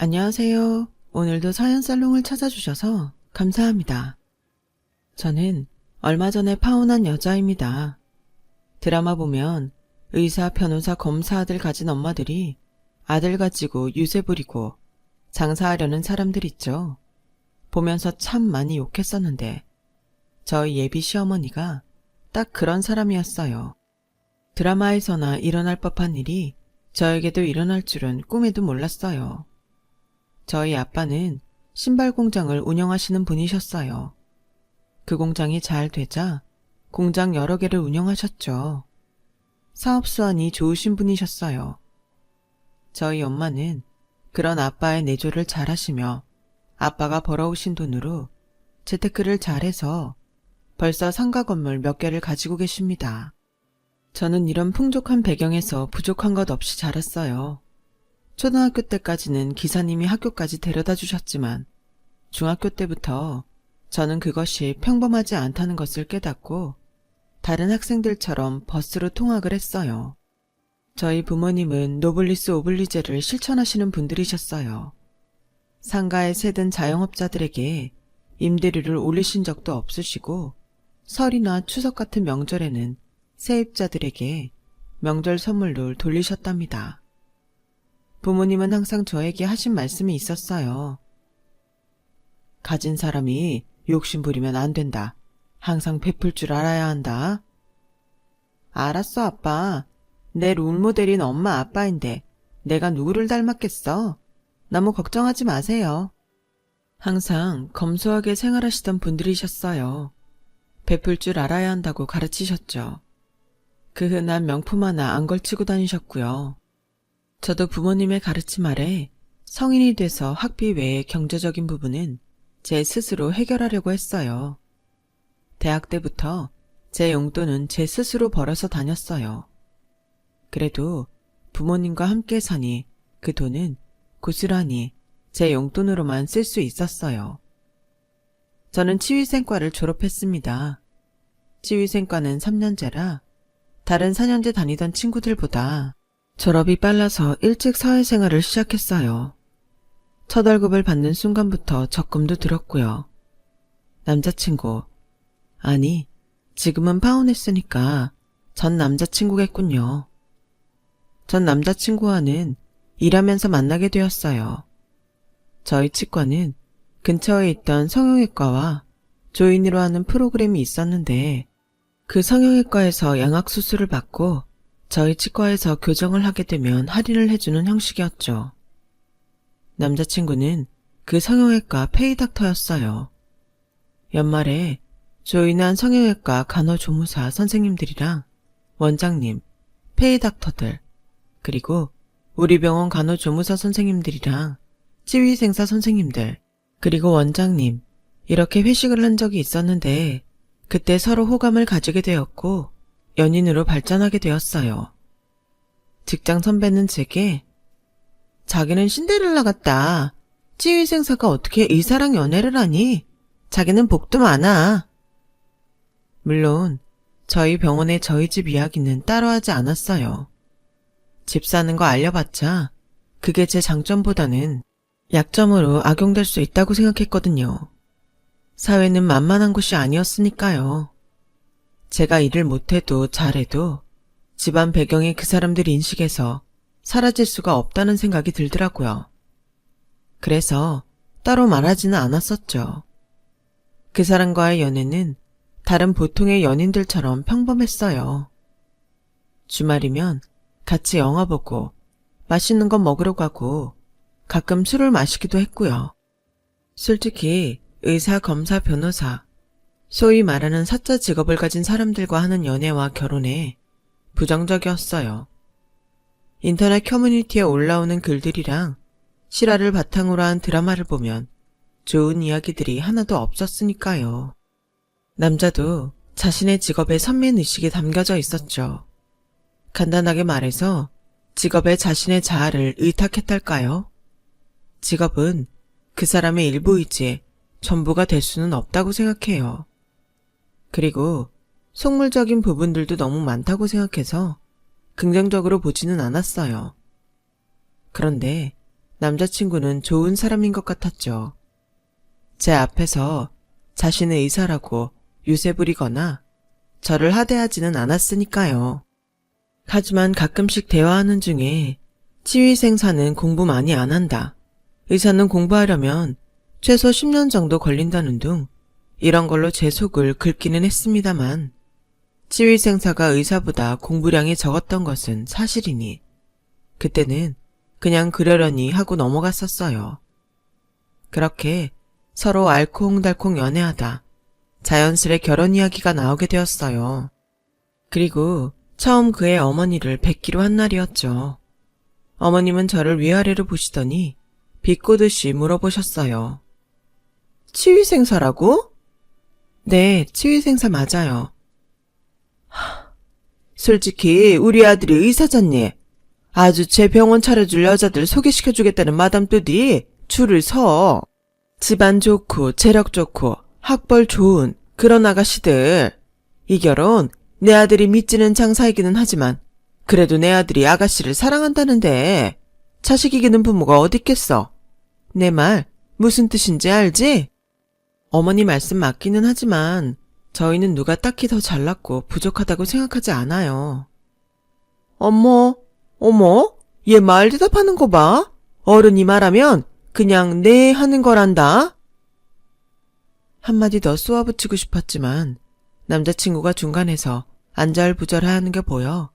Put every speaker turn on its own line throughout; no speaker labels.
안녕하세요. 오늘도 사연살롱을 찾아주셔서 감사합니다. 저는 얼마 전에 파혼한 여자입니다. 드라마 보면 의사, 변호사, 검사 아들 가진 엄마들이 아들 가지고 유세 부리고 장사하려는 사람들 있죠. 보면서 참 많이 욕했었는데 저희 예비 시어머니가 딱 그런 사람이었어요. 드라마에서나 일어날 법한 일이 저에게도 일어날 줄은 꿈에도 몰랐어요. 저희 아빠는 신발 공장을 운영하시는 분이셨어요. 그 공장이 잘 되자 공장 여러 개를 운영하셨죠. 사업 수완이 좋으신 분이셨어요. 저희 엄마는 그런 아빠의 내조를 잘하시며 아빠가 벌어오신 돈으로 재테크를 잘해서 벌써 상가 건물 몇 개를 가지고 계십니다. 저는 이런 풍족한 배경에서 부족한 것 없이 자랐어요. 초등학교 때까지는 기사님이 학교까지 데려다 주셨지만 중학교 때부터 저는 그것이 평범하지 않다는 것을 깨닫고 다른 학생들처럼 버스로 통학을 했어요. 저희 부모님은 노블리스 오블리제를 실천하시는 분들이셨어요. 상가에 새든 자영업자들에게 임대료를 올리신 적도 없으시고 설이나 추석 같은 명절에는 세입자들에게 명절 선물로 돌리셨답니다. 부모님은 항상 저에게 하신 말씀이 있었어요. 가진 사람이 욕심 부리면 안 된다. 항상 베풀 줄 알아야 한다. 알았어, 아빠. 내 롤모델인 엄마 아빠인데 내가 누구를 닮았겠어? 너무 걱정하지 마세요. 항상 검소하게 생활하시던 분들이셨어요. 베풀 줄 알아야 한다고 가르치셨죠. 그 흔한 명품 하나 안 걸치고 다니셨고요. 저도 부모님의 가르침 아래 성인이 돼서 학비 외의 경제적인 부분은 제 스스로 해결하려고 했어요. 대학 때부터 제 용돈은 제 스스로 벌어서 다녔어요. 그래도 부모님과 함께 사니 그 돈은 고스란히 제 용돈으로만 쓸 수 있었어요. 저는 치위생과를 졸업했습니다. 치위생과는 3년제라 다른 4년제 다니던 친구들보다 졸업이 빨라서 일찍 사회생활을 시작했어요. 첫 월급을 받는 순간부터 적금도 들었고요. 남자친구, 아니 지금은 파혼했으니까 전 남자친구겠군요. 전 남자친구와는 일하면서 만나게 되었어요. 저희 치과는 근처에 있던 성형외과와 조인으로 하는 프로그램이 있었는데 그 성형외과에서 양악수술을 받고 저희 치과에서 교정을 하게 되면 할인을 해주는 형식이었죠. 남자친구는 그 성형외과 페이닥터였어요. 연말에 조인한 성형외과 간호조무사 선생님들이랑 원장님, 페이닥터들, 그리고 우리 병원 간호조무사 선생님들이랑 치위생사 선생님들, 그리고 원장님, 이렇게 회식을 한 적이 있었는데 그때 서로 호감을 가지게 되었고 연인으로 발전하게 되었어요. 직장 선배는 제게 자기는 신데렐라 같다. 치위생사가 어떻게 의사랑 연애를 하니? 자기는 복도 많아. 물론 저희 병원의 저희 집 이야기는 따로 하지 않았어요. 집 사는 거 알려봤자 그게 제 장점보다는 약점으로 악용될 수 있다고 생각했거든요. 사회는 만만한 곳이 아니었으니까요. 제가 일을 못해도 잘해도 집안 배경의 그 사람들 인식에서 사라질 수가 없다는 생각이 들더라고요. 그래서 따로 말하지는 않았었죠. 그 사람과의 연애는 다른 보통의 연인들처럼 평범했어요. 주말이면 같이 영화 보고 맛있는 거 먹으러 가고 가끔 술을 마시기도 했고요. 솔직히 의사, 검사, 변호사, 소위 말하는 사자 직업을 가진 사람들과 하는 연애와 결혼에 부정적이었어요. 인터넷 커뮤니티에 올라오는 글들이랑 실화를 바탕으로 한 드라마를 보면 좋은 이야기들이 하나도 없었으니까요. 남자도 자신의 직업에 선민의식이 담겨져 있었죠. 간단하게 말해서 직업에 자신의 자아를 의탁했달까요? 직업은 그 사람의 일부이지 전부가 될 수는 없다고 생각해요. 그리고 속물적인 부분들도 너무 많다고 생각해서 긍정적으로 보지는 않았어요. 그런데 남자친구는 좋은 사람인 것 같았죠. 제 앞에서 자신의 의사라고 유세 부리거나 저를 하대하지는 않았으니까요. 하지만 가끔씩 대화하는 중에 치위생사는 공부 많이 안 한다. 의사는 공부하려면 최소 10년 정도 걸린다는 둥 이런 걸로 제 속을 긁기는 했습니다만 치위생사가 의사보다 공부량이 적었던 것은 사실이니 그때는 그냥 그러려니 하고 넘어갔었어요. 그렇게 서로 알콩달콩 연애하다 자연스레 결혼 이야기가 나오게 되었어요. 그리고 처음 그의 어머니를 뵙기로 한 날이었죠. 어머님은 저를 위아래로 보시더니 비꼬듯이 물어보셨어요. 치위생사라고? 네, 치위생사 맞아요. 솔직히 우리 아들이 의사잖니. 아주 제 병원 차려줄 여자들 소개시켜주겠다는 마담 뚜디 줄을 서. 집안 좋고 재력 좋고 학벌 좋은 그런 아가씨들. 이 결혼 내 아들이 믿지는 장사이기는 하지만 그래도 내 아들이 아가씨를 사랑한다는데 자식 이기는 부모가 어딨겠어. 내 말 무슨 뜻인지 알지? 어머니 말씀 맞기는 하지만 저희는 누가 딱히 더 잘났고 부족하다고 생각하지 않아요. 어머, 얘 말 대답하는 거 봐. 어른이 말하면 그냥 네 하는 거란다. 한마디 더 쏘아붙이고 싶었지만 남자친구가 중간에서 안절부절하는 게 보여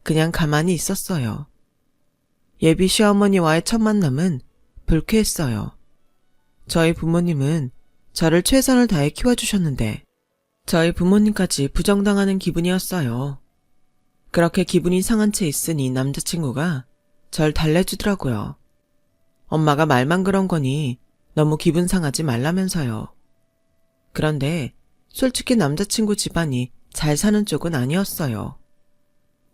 그냥 가만히 있었어요. 예비 시어머니와의 첫 만남은 불쾌했어요. 저희 부모님은 저를 최선을 다해 키워주셨는데 저희 부모님까지 부정당하는 기분이었어요. 그렇게 기분이 상한 채 있으니 남자친구가 절 달래주더라고요. 엄마가 말만 그런 거니 너무 기분 상하지 말라면서요. 그런데 솔직히 남자친구 집안이 잘 사는 쪽은 아니었어요.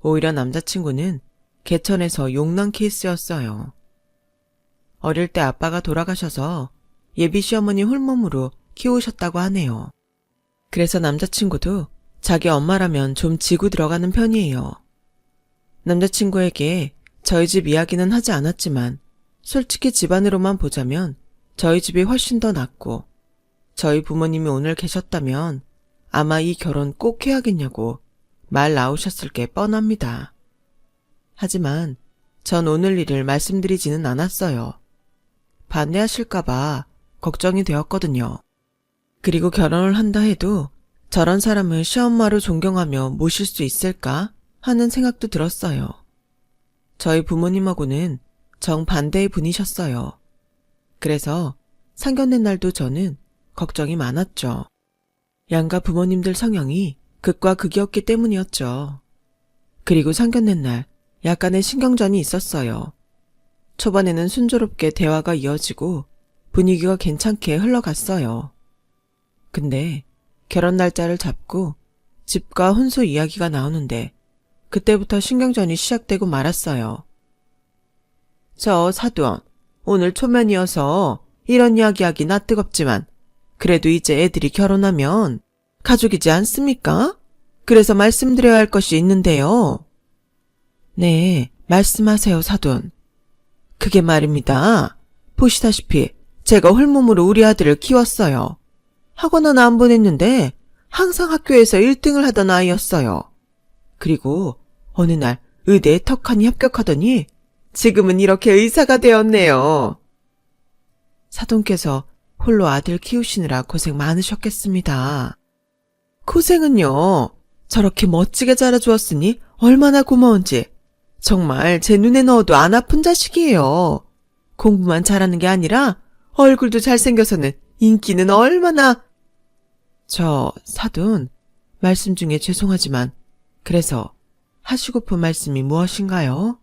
오히려 남자친구는 개천에서 용난 케이스였어요. 어릴 때 아빠가 돌아가셔서 예비 시어머니 홀몸으로 키우셨다고 하네요. 그래서 남자친구도 자기 엄마라면 좀 지고 들어가는 편이에요. 남자친구에게 저희 집 이야기는 하지 않았지만 솔직히 집안으로만 보자면 저희 집이 훨씬 더 낫고 저희 부모님이 오늘 계셨다면 아마 이 결혼 꼭 해야겠냐고 말 나오셨을 게 뻔합니다. 하지만 전 오늘 일을 말씀드리지는 않았어요. 반대하실까봐 걱정이 되었거든요. 그리고 결혼을 한다 해도 저런 사람을 시엄마로 존경하며 모실 수 있을까 하는 생각도 들었어요. 저희 부모님하고는 정반대의 분이셨어요. 그래서 상견례 날도 저는 걱정이 많았죠. 양가 부모님들 성향이 극과 극이었기 때문이었죠. 그리고 상견례 날 약간의 신경전이 있었어요. 초반에는 순조롭게 대화가 이어지고 분위기가 괜찮게 흘러갔어요. 근데 결혼 날짜를 잡고 집과 혼수 이야기가 나오는데 그때부터 신경전이 시작되고 말았어요. 저 사돈, 오늘 초면이어서 이런 이야기하기 나 뜨겁지만 그래도 이제 애들이 결혼하면 가족이지 않습니까? 그래서 말씀드려야 할 것이 있는데요. 네, 말씀하세요, 사돈. 그게 말입니다. 보시다시피 제가 홀몸으로 우리 아들을 키웠어요. 학원 하나 안 보냈는데 항상 학교에서 1등을 하던 아이였어요. 그리고 어느 날 의대에 턱하니 합격하더니 지금은 이렇게 의사가 되었네요. 사돈께서 홀로 아들 키우시느라 고생 많으셨겠습니다. 고생은요. 저렇게 멋지게 자라주었으니 얼마나 고마운지. 정말 제 눈에 넣어도 안 아픈 자식이에요. 공부만 잘하는 게 아니라 얼굴도 잘생겨서는 인기는 얼마나... 저 사돈, 말씀 중에 죄송하지만 그래서 하시고픈 말씀이 무엇인가요?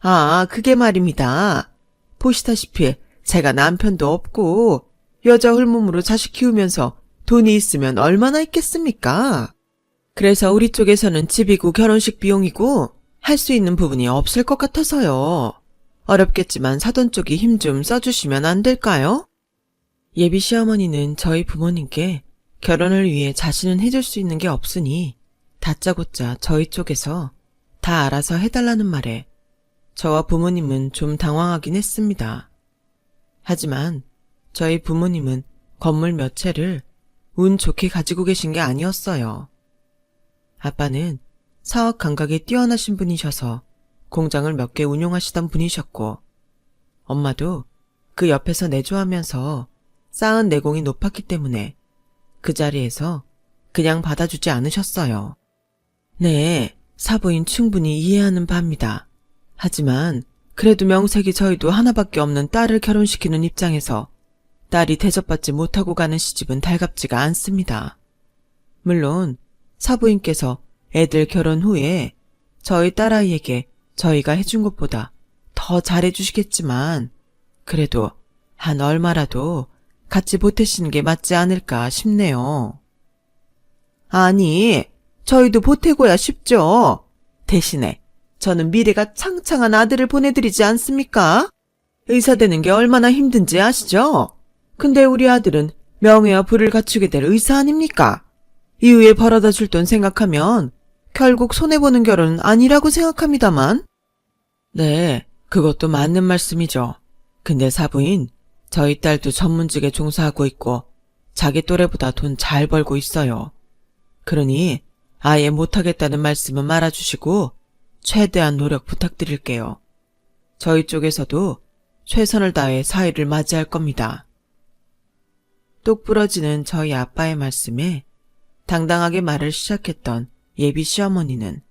아, 그게 말입니다. 보시다시피 제가 남편도 없고 여자 홀몸으로 자식 키우면서 돈이 있으면 얼마나 있겠습니까? 그래서 우리 쪽에서는 집이고 결혼식 비용이고 할 수 있는 부분이 없을 것 같아서요. 어렵겠지만 사돈 쪽이 힘 좀 써주시면 안 될까요? 예비 시어머니는 저희 부모님께 결혼을 위해 자신은 해줄 수 있는 게 없으니 다짜고짜 저희 쪽에서 다 알아서 해달라는 말에 저와 부모님은 좀 당황하긴 했습니다. 하지만 저희 부모님은 건물 몇 채를 운 좋게 가지고 계신 게 아니었어요. 아빠는 사업 감각이 뛰어나신 분이셔서 공장을 몇 개 운용하시던 분이셨고, 엄마도 그 옆에서 내조하면서 쌓은 내공이 높았기 때문에 그 자리에서 그냥 받아주지 않으셨어요. 네, 사부인 충분히 이해하는 바입니다. 하지만 그래도 명색이 저희도 하나밖에 없는 딸을 결혼시키는 입장에서 딸이 대접받지 못하고 가는 시집은 달갑지가 않습니다. 물론 사부인께서 애들 결혼 후에 저희 딸아이에게 저희가 해준 것보다 더 잘해주시겠지만 그래도 한 얼마라도 갖지 못하시는 게 맞지 않을까 싶네요. 아니, 저희도 보태고야 싶죠. 대신에 저는 미래가 창창한 아들을 보내드리지 않습니까? 의사 되는 게 얼마나 힘든지 아시죠? 근데 우리 아들은 명예와 부를 갖추게 될 의사 아닙니까? 이후에 벌어다 줄 돈 생각하면 결국 손해보는 결혼은 아니라고 생각합니다만. 네, 그것도 맞는 말씀이죠. 근데 사부인, 저희 딸도 전문직에 종사하고 있고 자기 또래보다 돈 잘 벌고 있어요. 그러니 아예 못하겠다는 말씀은 말아주시고 최대한 노력 부탁드릴게요. 저희 쪽에서도 최선을 다해 사위를 맞이할 겁니다. 똑 부러지는 저희 아빠의 말씀에 당당하게 말을 시작했던 예비 시어머니는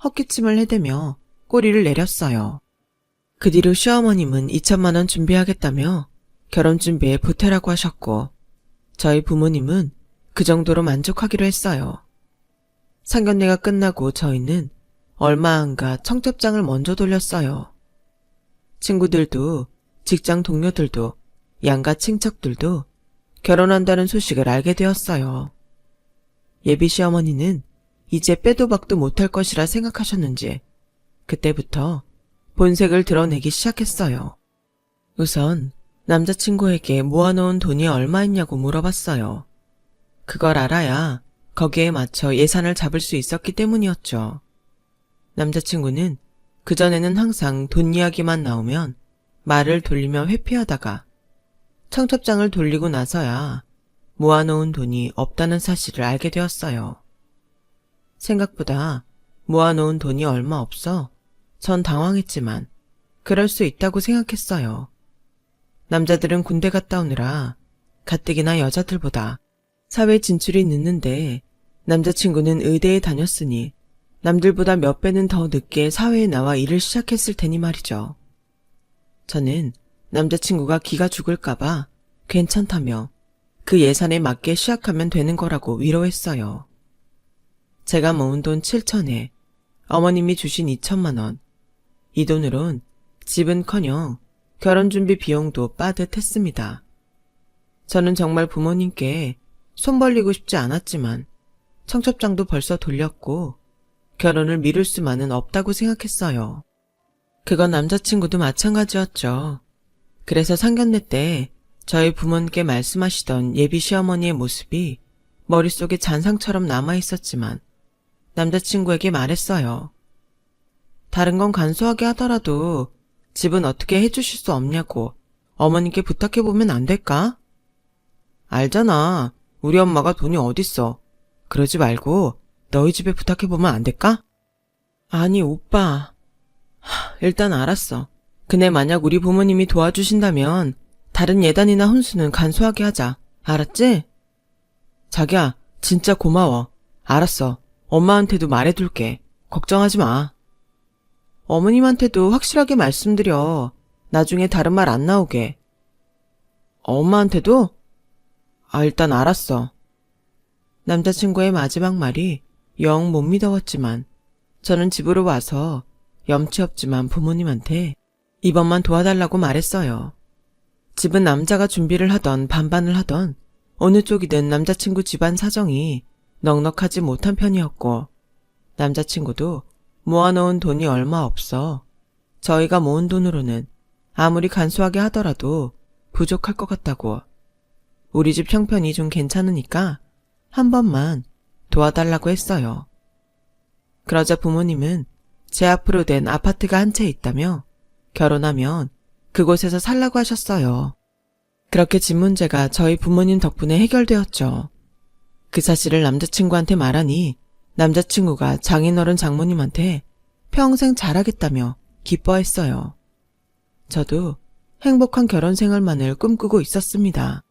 헛기침을 해대며 꼬리를 내렸어요. 그 뒤로 시어머님은 2천만 원 준비하겠다며 결혼 준비에 보태라고 하셨고, 저희 부모님은 그 정도로 만족하기로 했어요. 상견례가 끝나고 저희는 얼마 안가 청첩장을 먼저 돌렸어요. 친구들도 직장 동료들도 양가 친척들도 결혼한다는 소식을 알게 되었어요. 예비 시어머니는 이제 빼도 박도 못할 것이라 생각하셨는지 그때부터 본색을 드러내기 시작했어요. 우선 남자친구에게 모아놓은 돈이 얼마있냐고 물어봤어요. 그걸 알아야 거기에 맞춰 예산을 잡을 수 있었기 때문이었죠. 남자친구는 그전에는 항상 돈 이야기만 나오면 말을 돌리며 회피하다가 청첩장을 돌리고 나서야 모아놓은 돈이 없다는 사실을 알게 되었어요. 생각보다 모아놓은 돈이 얼마 없어 전 당황했지만 그럴 수 있다고 생각했어요. 남자들은 군대 갔다 오느라 가뜩이나 여자들보다 사회 진출이 늦는데 남자친구는 의대에 다녔으니 남들보다 몇 배는 더 늦게 사회에 나와 일을 시작했을 테니 말이죠. 저는 남자친구가 기가 죽을까봐 괜찮다며 그 예산에 맞게 시작하면 되는 거라고 위로했어요. 제가 모은 돈 7천에 어머님이 주신 2천만 원. 이 돈으론 집은커녕 결혼준비 비용도 빠듯했습니다. 저는 정말 부모님께 손 벌리고 싶지 않았지만 청첩장도 벌써 돌렸고 결혼을 미룰 수만은 없다고 생각했어요. 그건 남자친구도 마찬가지였죠. 그래서 상견례 때 저희 부모님께 말씀하시던 예비 시어머니의 모습이 머릿속에 잔상처럼 남아있었지만 남자친구에게 말했어요. 다른 건 간소하게 하더라도 집은 어떻게 해주실 수 없냐고 어머님께 부탁해보면 안 될까? 알잖아. 우리 엄마가 돈이 어딨어. 그러지 말고 너희 집에 부탁해보면 안 될까? 아니 오빠. 일단 알았어. 근데 만약 우리 부모님이 도와주신다면 다른 예단이나 혼수는 간소하게 하자. 알았지? 자기야, 진짜 고마워. 알았어. 엄마한테도 말해둘게. 걱정하지 마. 어머님한테도 확실하게 말씀드려. 나중에 다른 말 안 나오게. 엄마한테도? 일단 알았어. 남자친구의 마지막 말이 영 못 믿어왔지만 저는 집으로 와서 염치 없지만 부모님한테 이번만 도와달라고 말했어요. 집은 남자가 준비를 하던 반반을 하던 어느 쪽이든 남자친구 집안 사정이 넉넉하지 못한 편이었고 남자친구도 모아놓은 돈이 얼마 없어 저희가 모은 돈으로는 아무리 간소하게 하더라도 부족할 것 같다고 우리 집 형편이 좀 괜찮으니까 한 번만 도와달라고 했어요. 그러자 부모님은 제 앞으로 된 아파트가 한 채 있다며 결혼하면 그곳에서 살라고 하셨어요. 그렇게 집 문제가 저희 부모님 덕분에 해결되었죠. 그 사실을 남자친구한테 말하니 남자친구가 장인어른 장모님한테 평생 잘하겠다며 기뻐했어요. 저도 행복한 결혼 생활만을 꿈꾸고 있었습니다.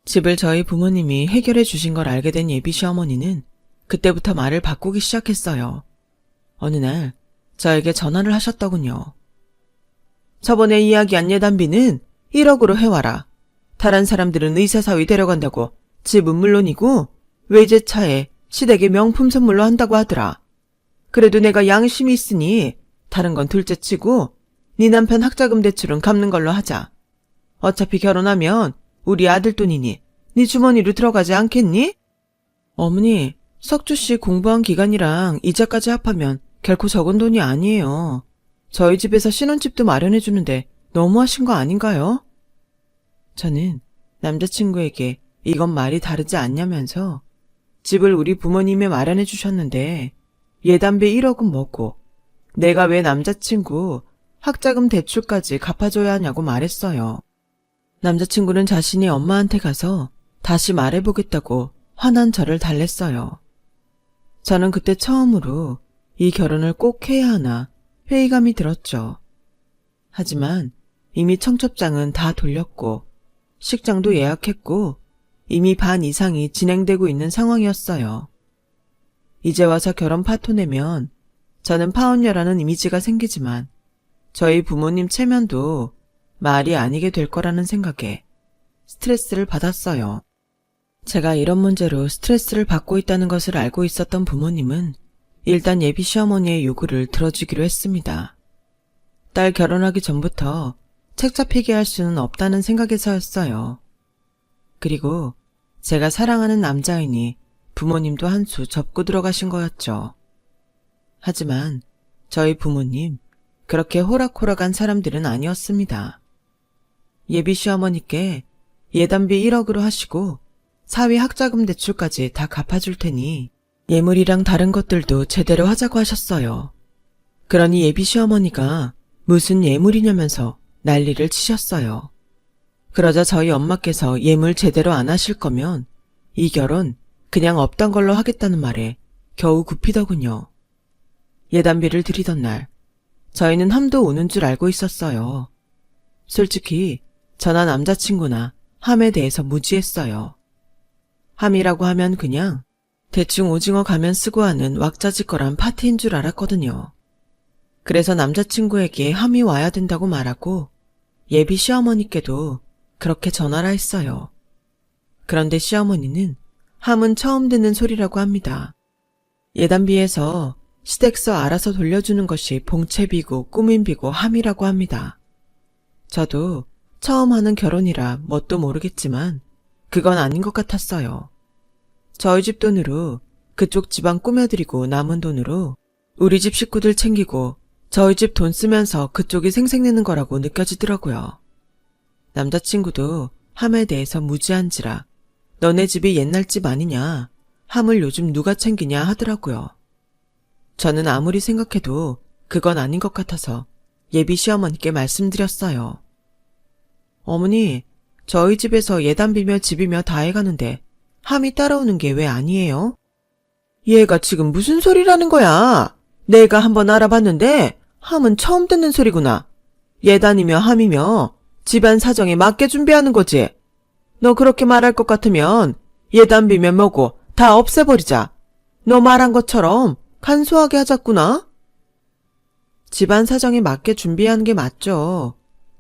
집을 저희 부모님이 해결해 주신 걸 알게 된 예비 시어머니는 그때부터 말을 바꾸기 시작했어요. 어느 날 저에게 전화를 하셨더군요. 저번에 이야기한 예단비는 1억으로 해와라. 다른 사람들은 의사사위 데려간다고 집은 물론이고 외제차에 시댁에 명품 선물로 한다고 하더라. 그래도 내가 양심이 있으니 다른 건 둘째치고 네 남편 학자금 대출은 갚는 걸로 하자. 어차피 결혼하면 우리 아들 돈이니 네 주머니로 들어가지 않겠니? 어머니, 석주씨 공부한 기간이랑 이자까지 합하면 결코 적은 돈이 아니에요. 저희 집에서 신혼집도 마련해주는데 너무하신 거 아닌가요? 저는 남자친구에게 이건 말이 다르지 않냐면서 집을 우리 부모님이 마련해 주셨는데 예단비 1억은 뭐고 내가 왜 남자친구 학자금 대출까지 갚아줘야 하냐고 말했어요. 남자친구는 자신이 엄마한테 가서 다시 말해보겠다고 화난 저를 달랬어요. 저는 그때 처음으로 이 결혼을 꼭 해야 하나 회의감이 들었죠. 하지만 이미 청첩장은 다 돌렸고 식장도 예약했고 이미 반 이상이 진행되고 있는 상황이었어요. 이제 와서 결혼 파토 내면 저는 파혼녀라는 이미지가 생기지만 저희 부모님 체면도 말이 아니게 될 거라는 생각에 스트레스를 받았어요. 제가 이런 문제로 스트레스를 받고 있다는 것을 알고 있었던 부모님은 일단 예비 시어머니의 요구를 들어주기로 했습니다. 딸 결혼하기 전부터 책 잡히게 할 수는 없다는 생각에서였어요. 그리고 제가 사랑하는 남자이니 부모님도 한 수 접고 들어가신 거였죠. 하지만 저희 부모님 그렇게 호락호락한 사람들은 아니었습니다. 예비 시어머니께 예단비 1억으로 하시고 사위 학자금 대출까지 다 갚아줄 테니 예물이랑 다른 것들도 제대로 하자고 하셨어요. 그러니 예비 시어머니가 무슨 예물이냐면서 난리를 치셨어요. 그러자 저희 엄마께서 예물 제대로 안 하실 거면 이 결혼 그냥 없던 걸로 하겠다는 말에 겨우 굽히더군요. 예단비를 드리던 날 저희는 함도 오는 줄 알고 있었어요. 솔직히 저나 남자친구나 함에 대해서 무지했어요. 함이라고 하면 그냥 대충 오징어 가면 쓰고 하는 왁자지껄한 파티인 줄 알았거든요. 그래서 남자친구에게 함이 와야 된다고 말하고 예비 시어머니께도 그렇게 전화라 했어요. 그런데 시어머니는 함은 처음 듣는 소리라고 합니다. 예단비에서 시댁서 알아서 돌려주는 것이 봉채비고 꾸민비고 함이라고 합니다. 저도 처음 하는 결혼이라 뭣도 모르겠지만 그건 아닌 것 같았어요. 저희 집 돈으로 그쪽 집안 꾸며드리고 남은 돈으로 우리 집 식구들 챙기고 저희 집 돈 쓰면서 그쪽이 생색내는 거라고 느껴지더라고요. 남자친구도 함에 대해서 무지한지라 너네 집이 옛날 집 아니냐, 함을 요즘 누가 챙기냐 하더라고요. 저는 아무리 생각해도 그건 아닌 것 같아서 예비 시어머니께 말씀드렸어요. 어머니, 저희 집에서 예단비며 집이며 다 해가는데 함이 따라오는 게 왜 아니에요? 얘가 지금 무슨 소리라는 거야? 내가 한번 알아봤는데 함은 처음 듣는 소리구나. 예단이며 함이며 집안 사정에 맞게 준비하는 거지. 너 그렇게 말할 것 같으면 예단비며 뭐고 다 없애버리자. 너 말한 것처럼 간소하게 하자꾸나. 집안 사정에 맞게 준비하는 게 맞죠.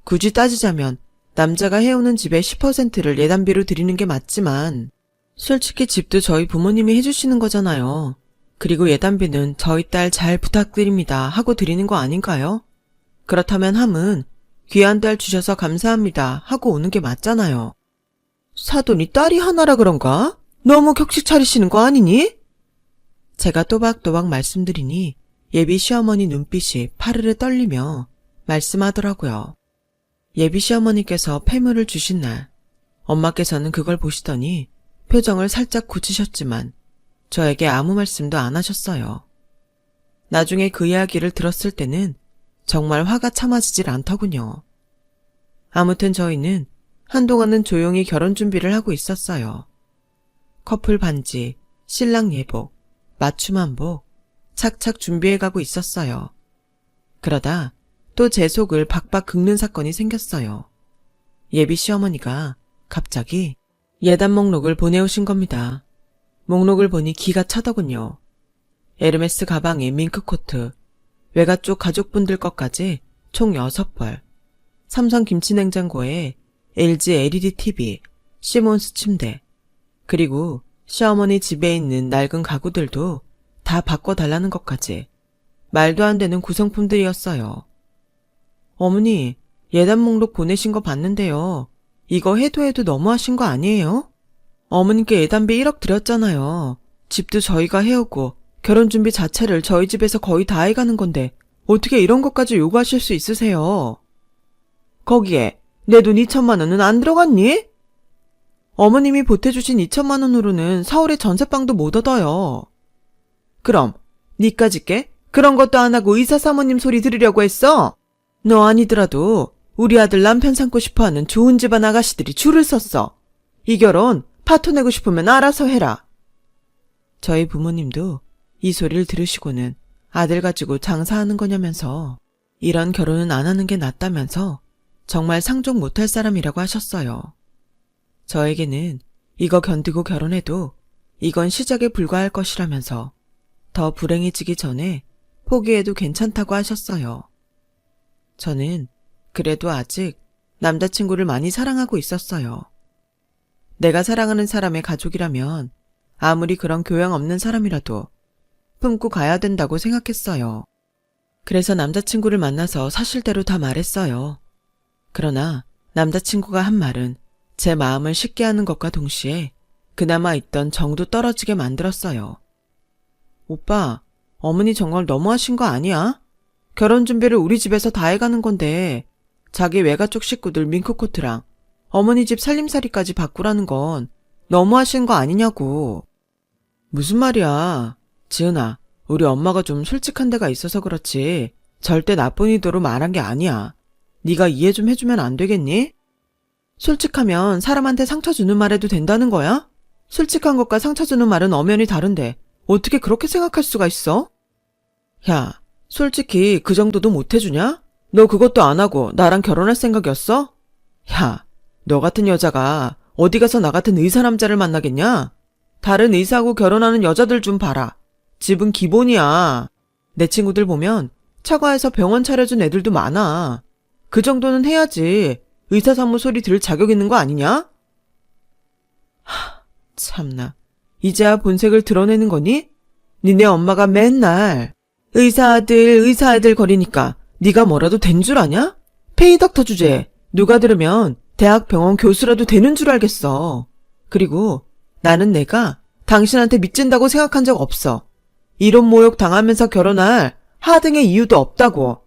굳이 따지자면 남자가 해오는 집의 10%를 예단비로 드리는 게 맞지만 솔직히 집도 저희 부모님이 해주시는 거잖아요. 그리고 예단비는 저희 딸 잘 부탁드립니다 하고 드리는 거 아닌가요? 그렇다면 함은 귀한 딸 주셔서 감사합니다 하고 오는 게 맞잖아요. 사돈이 딸이 하나라 그런가? 너무 격식 차리시는 거 아니니? 제가 또박또박 말씀드리니 예비 시어머니 눈빛이 파르르 떨리며 말씀하더라고요. 예비 시어머니께서 폐물을 주신 날 엄마께서는 그걸 보시더니 표정을 살짝 굳히셨지만 저에게 아무 말씀도 안 하셨어요. 나중에 그 이야기를 들었을 때는 정말 화가 참아지질 않더군요. 아무튼 저희는 한동안은 조용히 결혼 준비를 하고 있었어요. 커플 반지, 신랑 예복, 맞춤 한복, 착착 준비해가고 있었어요. 그러다 또 제 속을 박박 긁는 사건이 생겼어요. 예비 시어머니가 갑자기 예단 목록을 보내오신 겁니다. 목록을 보니 기가 차더군요. 에르메스 가방에 밍크코트, 외가 쪽 가족분들 것까지 총 6벌, 삼성 김치냉장고에 LG LED TV, 시몬스 침대, 그리고 시어머니 집에 있는 낡은 가구들도 다 바꿔달라는 것까지 말도 안 되는 구성품들이었어요. 어머니, 예단 목록 보내신 거 봤는데요. 이거 해도 너무하신 거 아니에요? 어머님께 예단비 1억 드렸잖아요. 집도 저희가 해오고 결혼 준비 자체를 저희 집에서 거의 다 해가는 건데 어떻게 이런 것까지 요구하실 수 있으세요? 거기에 내 돈 2천만 원은 안 들어갔니? 어머님이 보태주신 2천만 원으로는 서울에 전세방도 못 얻어요. 그럼 니까짓게 그런 것도 안 하고 의사 사모님 소리 들으려고 했어? 너 아니더라도 우리 아들 남편 삼고 싶어하는 좋은 집안 아가씨들이 줄을 섰어. 이 결혼 파토 내고 싶으면 알아서 해라. 저희 부모님도 이 소리를 들으시고는 아들 가지고 장사하는 거냐면서 이런 결혼은 안 하는 게 낫다면서 정말 상종 못할 사람이라고 하셨어요. 저에게는 이거 견디고 결혼해도 이건 시작에 불과할 것이라면서 더 불행해지기 전에 포기해도 괜찮다고 하셨어요. 저는 그래도 아직 남자친구를 많이 사랑하고 있었어요. 내가 사랑하는 사람의 가족이라면 아무리 그런 교양 없는 사람이라도 품고 가야 된다고 생각했어요. 그래서 남자친구를 만나서 사실대로 다 말했어요. 그러나 남자친구가 한 말은 제 마음을 쉽게 하는 것과 동시에 그나마 있던 정도 떨어지게 만들었어요. 오빠, 어머니 정말 너무하신 거 아니야? 결혼 준비를 우리 집에서 다 해가는 건데 자기 외가 쪽 식구들 밍크코트랑 어머니 집 살림살이까지 바꾸라는 건 너무하신 거 아니냐고. 무슨 말이야. 지은아, 우리 엄마가 좀 솔직한 데가 있어서 그렇지 절대 나쁜 의도로 말한 게 아니야. 네가 이해 좀 해주면 안 되겠니? 솔직하면 사람한테 상처 주는 말해도 된다는 거야? 솔직한 것과 상처 주는 말은 엄연히 다른데 어떻게 그렇게 생각할 수가 있어? 야, 솔직히 그 정도도 못 해주냐? 너 그것도 안 하고 나랑 결혼할 생각이었어? 야, 너 같은 여자가 어디 가서 나 같은 의사 남자를 만나겠냐? 다른 의사하고 결혼하는 여자들 좀 봐라. 집은 기본이야. 내 친구들 보면 처가에서 병원 차려준 애들도 많아. 그 정도는 해야지 의사사무 소리 들을 자격 있는 거 아니냐? 참나. 이제야 본색을 드러내는 거니? 니네 엄마가 맨날 의사 아들 거리니까 네가 뭐라도 된 줄 아냐? 페이덕터 주제. 누가 들으면 대학 병원 교수라도 되는 줄 알겠어. 그리고 나는 내가 당신한테 미친다고 생각한 적 없어. 이런 모욕 당하면서 결혼할 하등의 이유도 없다고.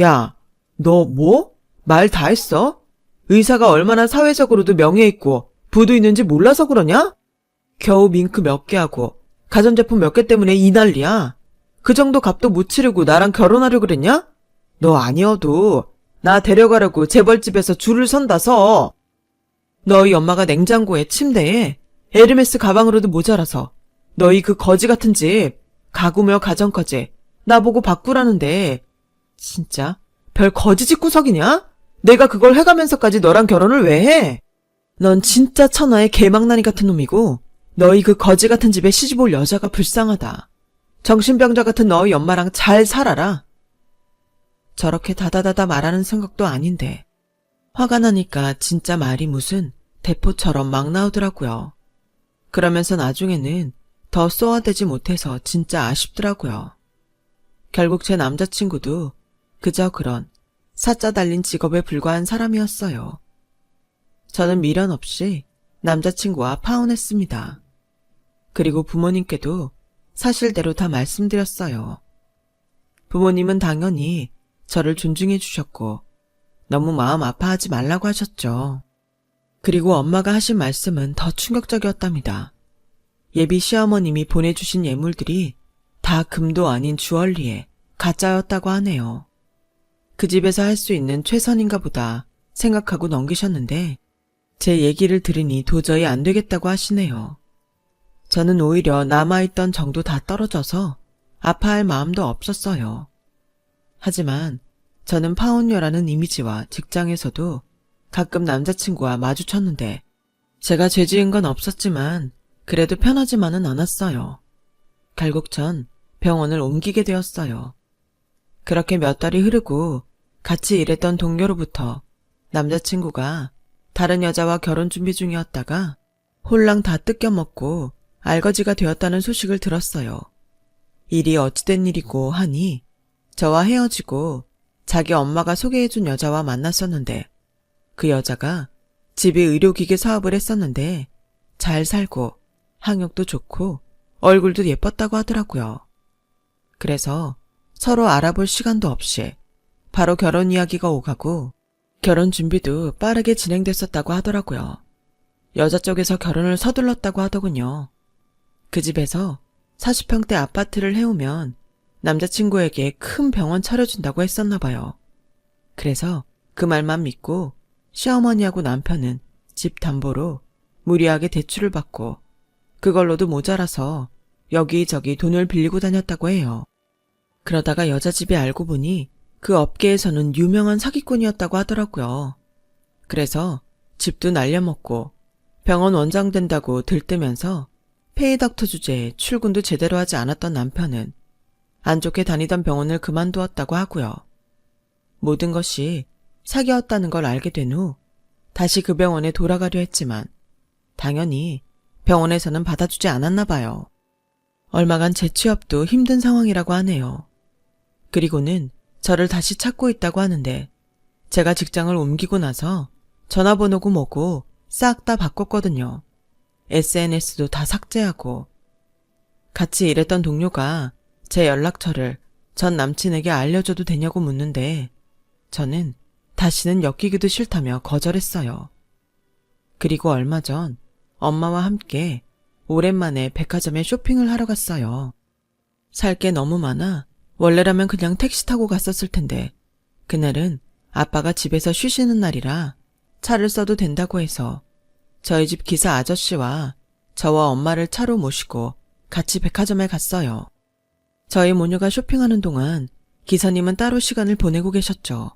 야, 너 뭐? 말 다 했어? 의사가 얼마나 사회적으로도 명예 있고 부도 있는지 몰라서 그러냐? 겨우 밍크 몇 개 하고 가전제품 몇 개 때문에 이 난리야. 그 정도 값도 못 치르고 나랑 결혼하려고 그랬냐? 너 아니어도 나 데려가려고 재벌집에서 줄을 선다 서. 너희 엄마가 냉장고에 침대에 에르메스 가방으로도 모자라서 너희 그 거지 같은 집 가구며 가전까지 나보고 바꾸라는데 진짜 별 거지 집구석이냐? 내가 그걸 해가면서까지 너랑 결혼을 왜 해? 넌 진짜 천하의 개망나니 같은 놈이고 너희 그 거지 같은 집에 시집 올 여자가 불쌍하다. 정신병자 같은 너희 엄마랑 잘 살아라. 저렇게 다다다다 말하는 생각도 아닌데 화가 나니까 진짜 말이 무슨 대포처럼 막 나오더라고요. 그러면서 나중에는 더 쏘아대지 못해서 진짜 아쉽더라고요. 결국 제 남자친구도 그저 그런 사짜 달린 직업에 불과한 사람이었어요. 저는 미련 없이 남자친구와 파혼했습니다. 그리고 부모님께도 사실대로 다 말씀드렸어요. 부모님은 당연히 저를 존중해 주셨고 너무 마음 아파하지 말라고 하셨죠. 그리고 엄마가 하신 말씀은 더 충격적이었답니다. 예비 시어머님이 보내주신 예물들이 다 금도 아닌 주얼리에 가짜였다고 하네요. 그 집에서 할 수 있는 최선인가 보다 생각하고 넘기셨는데 제 얘기를 들으니 도저히 안 되겠다고 하시네요. 저는 오히려 남아있던 정도 다 떨어져서 아파할 마음도 없었어요. 하지만 저는 파혼녀라는 이미지와 직장에서도 가끔 남자친구와 마주쳤는데 제가 죄 지은 건 없었지만 그래도 편하지만은 않았어요. 결국 전 병원을 옮기게 되었어요. 그렇게 몇 달이 흐르고 같이 일했던 동료로부터 남자친구가 다른 여자와 결혼 준비 중이었다가 홀랑 다 뜯겨먹고 알거지가 되었다는 소식을 들었어요. 일이 어찌된 일이고 하니 저와 헤어지고 자기 엄마가 소개해준 여자와 만났었는데 그 여자가 집에 의료기기 사업을 했었는데 잘 살고 학력도 좋고 얼굴도 예뻤다고 하더라고요. 그래서 서로 알아볼 시간도 없이 바로 결혼 이야기가 오가고 결혼 준비도 빠르게 진행됐었다고 하더라고요. 여자 쪽에서 결혼을 서둘렀다고 하더군요. 그 집에서 40평대 아파트를 해오면 남자친구에게 큰 병원 차려준다고 했었나 봐요. 그래서 그 말만 믿고 시어머니하고 남편은 집 담보로 무리하게 대출을 받고 그걸로도 모자라서 여기저기 돈을 빌리고 다녔다고 해요. 그러다가 여자 집에 알고 보니 그 업계에서는 유명한 사기꾼이었다고 하더라고요. 그래서 집도 날려먹고 병원 원장 된다고 들뜨면서 페이닥터 주제에 출근도 제대로 하지 않았던 남편은 안 좋게 다니던 병원을 그만두었다고 하고요. 모든 것이 사기였다는 걸 알게 된 후 다시 그 병원에 돌아가려 했지만 당연히 병원에서는 받아주지 않았나 봐요. 얼마간 재취업도 힘든 상황이라고 하네요. 그리고는 저를 다시 찾고 있다고 하는데 제가 직장을 옮기고 나서 전화번호고 뭐고 싹 다 바꿨거든요. SNS도 다 삭제하고. 같이 일했던 동료가 제 연락처를 전 남친에게 알려줘도 되냐고 묻는데 저는 다시는 엮이기도 싫다며 거절했어요. 그리고 얼마 전 엄마와 함께 오랜만에 백화점에 쇼핑을 하러 갔어요. 살 게 너무 많아 원래라면 그냥 택시 타고 갔었을 텐데 그날은 아빠가 집에서 쉬시는 날이라 차를 써도 된다고 해서 저희 집 기사 아저씨와 저와 엄마를 차로 모시고 같이 백화점에 갔어요. 저희 모녀가 쇼핑하는 동안 기사님은 따로 시간을 보내고 계셨죠.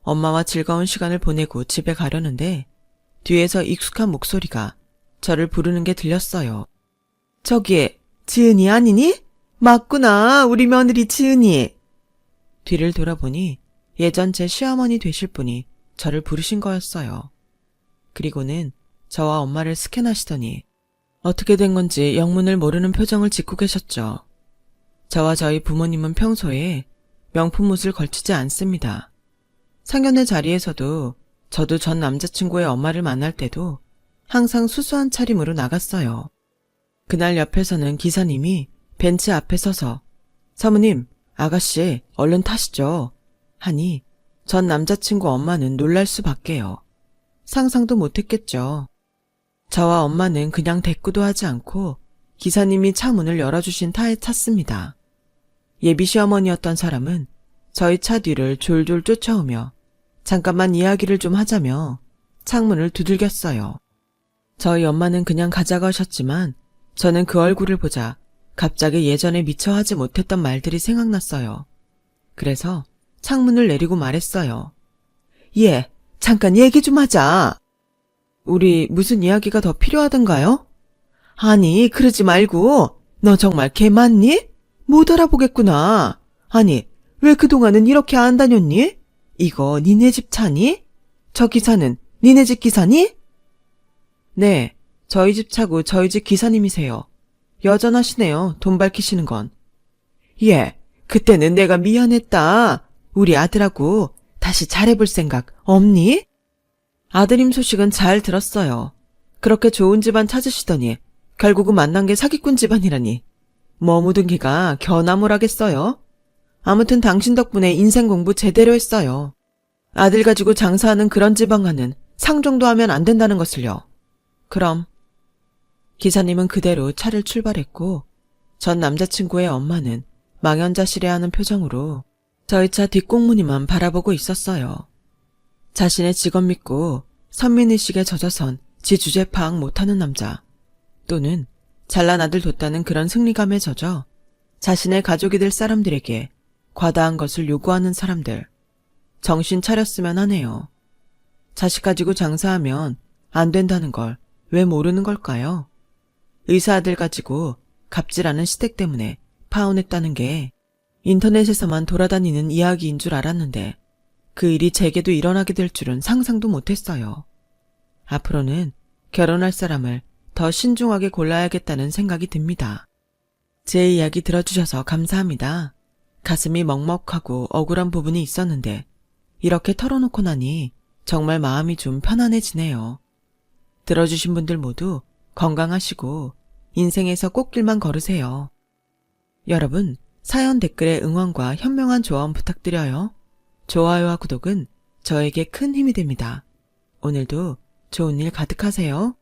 엄마와 즐거운 시간을 보내고 집에 가려는데 뒤에서 익숙한 목소리가 저를 부르는 게 들렸어요. 저기 지은이 아니니? 맞구나, 우리 며느리 지은이. 뒤를 돌아보니 예전 제 시어머니 되실 분이 저를 부르신 거였어요. 그리고는 저와 엄마를 스캔하시더니 어떻게 된 건지 영문을 모르는 표정을 짓고 계셨죠. 저와 저희 부모님은 평소에 명품 옷을 걸치지 않습니다. 상견례 자리에서도 저도 전 남자친구의 엄마를 만날 때도 항상 수수한 차림으로 나갔어요. 그날 옆에서는 기사님이 벤츠 앞에 서서 사모님, 아가씨 얼른 타시죠 하니 전 남자친구 엄마는 놀랄 수밖에요. 상상도 못했겠죠. 저와 엄마는 그냥 대꾸도 하지 않고 기사님이 차 문을 열어주신 타에 탔습니다. 예비 시어머니였던 사람은 저희 차 뒤를 졸졸 쫓아오며 잠깐만 이야기를 좀 하자며 창문을 두들겼어요. 저희 엄마는 그냥 가자고 하셨지만 저는 그 얼굴을 보자 갑자기 예전에 미처 하지 못했던 말들이 생각났어요. 그래서 창문을 내리고 말했어요. 예, 잠깐 얘기 좀 하자. 우리 무슨 이야기가 더 필요하던가요? 아니, 그러지 말고 너 정말 개 맞니? 못 알아보겠구나. 아니, 왜 그동안은 이렇게 안 다녔니? 이거 니네 집 차니? 저 기사는 니네 집 기사니? 네, 저희 집 차고 저희 집 기사님이세요. 여전하시네요, 돈 밝히시는 건. 예, 그때는 내가 미안했다. 우리 아들하고 다시 잘해볼 생각 없니? 아드님 소식은 잘 들었어요. 그렇게 좋은 집안 찾으시더니 결국은 만난 게 사기꾼 집안이라니. 머무든기가 겨나무라겠어요. 아무튼 당신 덕분에 인생 공부 제대로 했어요. 아들 가지고 장사하는 그런 지방과는 상종도 하면 안 된다는 것을요. 그럼. 기사님은 그대로 차를 출발했고 전 남자친구의 엄마는 망연자실해하는 표정으로 저희 차 뒷공무니만 바라보고 있었어요. 자신의 직업 믿고 선민의식에 젖어선 지 주제 파악 못하는 남자, 또는 잘난 아들 뒀다는 그런 승리감에 젖어 자신의 가족이 될 사람들에게 과다한 것을 요구하는 사람들, 정신 차렸으면 하네요. 자식 가지고 장사하면 안 된다는 걸 왜 모르는 걸까요? 의사 아들 가지고 갑질하는 시댁 때문에 파혼했다는 게 인터넷에서만 돌아다니는 이야기인 줄 알았는데 그 일이 제게도 일어나게 될 줄은 상상도 못했어요. 앞으로는 결혼할 사람을 더 신중하게 골라야겠다는 생각이 듭니다. 제 이야기 들어주셔서 감사합니다. 가슴이 먹먹하고 억울한 부분이 있었는데 이렇게 털어놓고 나니 정말 마음이 좀 편안해지네요. 들어주신 분들 모두 건강하시고 인생에서 꽃길만 걸으세요. 여러분, 사연 댓글에 응원과 현명한 조언 부탁드려요. 좋아요와 구독은 저에게 큰 힘이 됩니다. 오늘도 좋은 일 가득하세요.